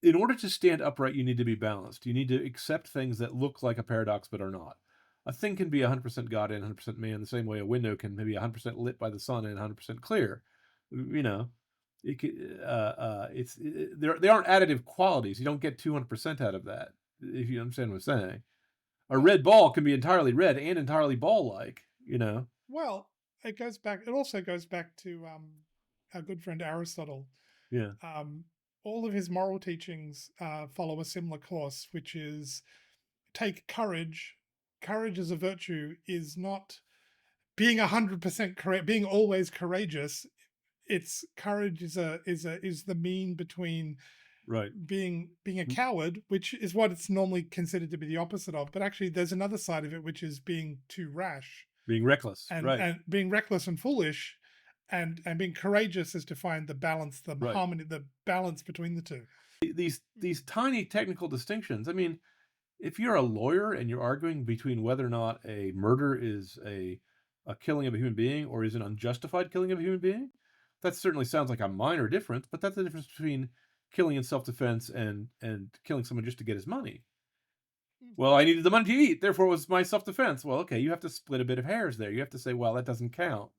in order to stand upright, you need to be balanced. You need to accept things that look like a paradox but are not. A thing can be 100% God and 100% man, the same way a window can maybe 100% lit by the sun and 100% clear. You know, they aren't additive qualities. You don't get 200% out of that. If you understand what I'm saying, a Well, red ball can be entirely red and entirely ball-like. You know, well, it goes back. It also goes back to our good friend Aristotle. yeah, Um, all of his moral teachings follow a similar course, which is take courage. Courage as a virtue is not being 100% correct, being always courageous. It's courage is the mean between right. being a coward, which is what it's normally considered to be the opposite of. But actually, there's another side of it, which is being too rash Being reckless, and right, being reckless and foolish, and being courageous is to find the balance, the right. harmony, the balance between the two. These tiny technical distinctions. I mean, if you're a lawyer and you're arguing between whether or not a murder is a killing of a human being or is an unjustified killing of a human being, that certainly sounds like a minor difference, but that's the difference between killing in self-defense and killing someone just to get his money. Well, I needed the money to eat, therefore it was my self-defense. Well, okay, you have to split a bit of hairs there. You have to say, well, that doesn't count.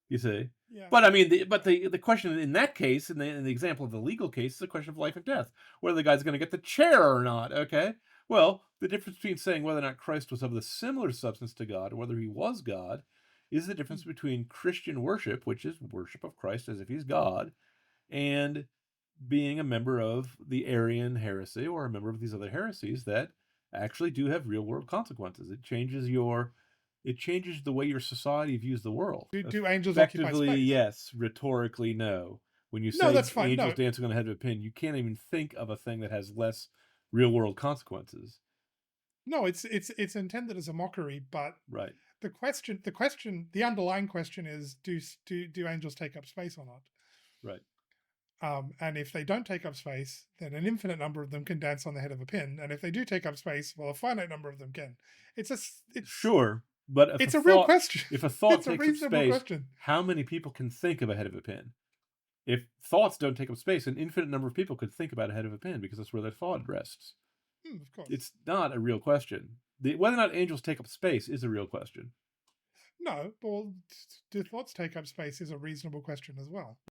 You see? Yeah, But I mean, the question in that case, in the example of the legal case, is a question of life and death, whether the guy's going to get the chair or not. Okay. Well, the difference between saying whether or not Christ was of the similar substance to God or whether he was God is the difference between Christian worship, which is worship of Christ as if he's God, and being a member of the Arian heresy or a member of these other heresies that actually do have real world consequences. It changes the way your society views the world. do angels occupy Effectively, space? yes. Rhetorically, no. When you No, say that's fine. angels No, dancing on the head of a pin, you can't even think of a thing that has less real world consequences. no, it's intended as a mockery, but Right. the underlying question is do angels take up space or not? Right. And if they don't take up space, then an infinite number of them can dance on the head of a pin. And if they do take up space, well, a finite number of them can. It's a it's Sure. But it's a real question. if a thought It's a takes up reasonable space, question. how many people can think of a head of a pin? If thoughts don't take up space, an infinite number of people could think about a head of a pin because that's where their thought rests. Of course. It's not a real question. Whether or not angels take up space is a real question. No, well, do thoughts take up space is a reasonable question as well.